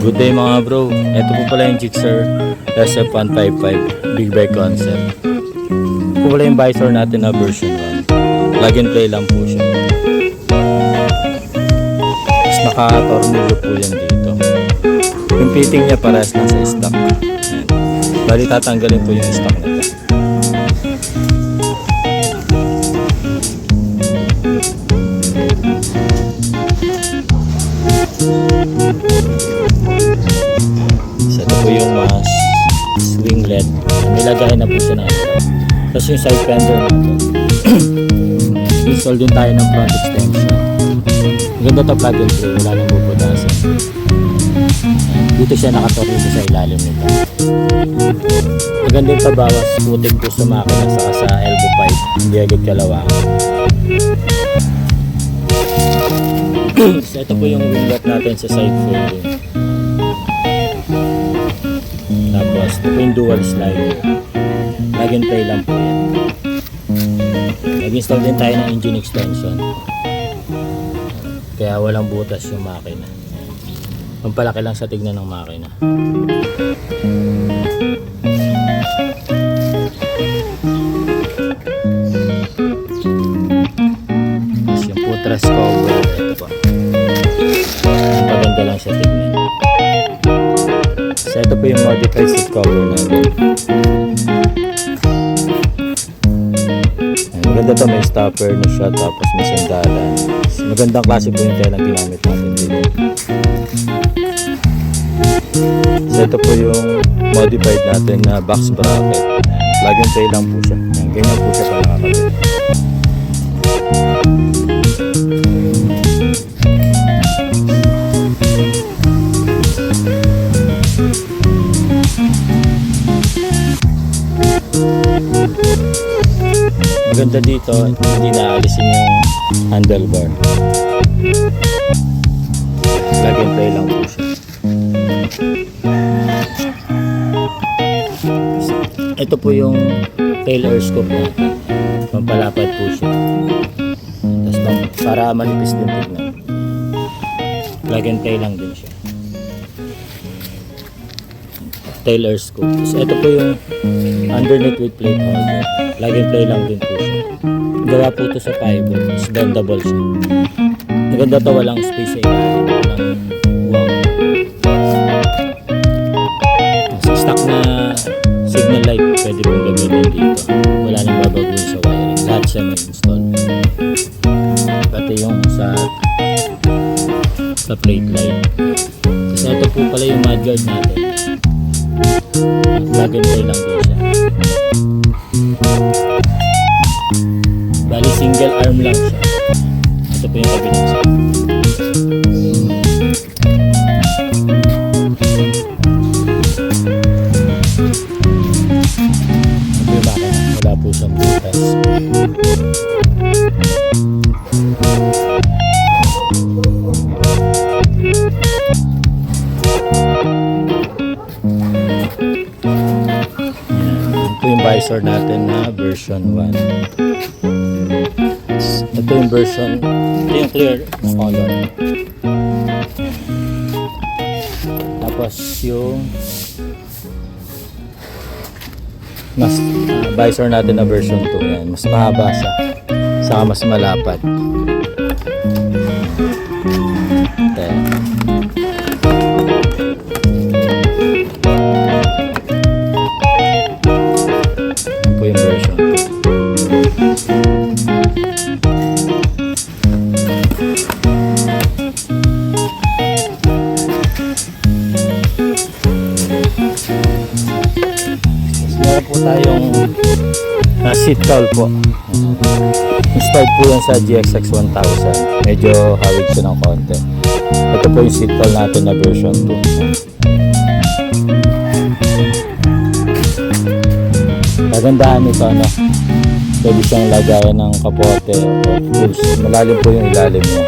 Good day mga bro. Ito po pala yung Gixxer SF155 Big Bike Concept. Ito po pala yung visor natin na version 1. Plug and play lang po siya. Tapos naka-tornilyo po yan dito. Yung fitting niya parehas lang sa stock. Ayan. Bali tatanggalin po yung stock na ito. Ito po yung swinglet. May lagay na po siya na ito. Tapos yung side fender natin. Install din tayo ng front extension. Maganda ito plug and play. Wala nang bubutasan. Dito siya nakatornilyo sa ilalim nito. Maganda yung pabawas putik po sa makina saka sa elbow pipe. Hindi agad kalawakan. So ito po yung winglet natin sa side folding. Tapos ito po yung dual slider. Plug and play lang po yan. Nag-install din tayo ng engine extension. Kaya walang butas yung makina. Pampalaki lang sa tignan ng makina. Tapos yung footrest cover. Ito po. Maganda lang sa tignan. So ito po yung modified seat cover natin. Maganda to, may stopper na siya, tapos may sandalan. Magandang klase po yung tela ginamit natin dito. So ito po yung modified natin na box bracket. Plug and play lang po siya. Ganyan po siya pa nakakabit. Maganda dito, hindi naalisin yung handlebar. Plug and play lang po siya. Ito po yung tail air scoop natin. Pampalapad po siya. Tapos para manipis din tignan. Plug and play lang din siya. Tail air scoop. Tapos ito po yung underneath with plate holder. Plug and play lang din po siya. Gawa po ito sa fiber. Tapos bendable siya. Maganda to, walang space sa ilalim. Walang wow. Tapos stock na signal light pwede pong gamitin dito. Wala nang babaguhin sa wiring. Lahat siya may install. Pati yung sa plate light. Tapos ito po pala yung mudguard natin. Plug and play lang din siya. Bali single arm lang siya. Ito po yung kabilang siya. Ito yung makina. Wala po siyang butas. Ito yung visor natin na version 1. Ito yung version, ito yung clear color. Tapos yung mas visor natin na version 2 yan. Mas mahaba siya. Saka mas malapad. Meron po tayong seat cowl po. Inspired po yan sa GXX 1000. Medyo hawig siya ng konti. Ito po yung seat cowl natin na version 2. Kagandahan nito, ano, pwede siyang lagayan ng kapote o tools. Malalim po yung ilalim niya.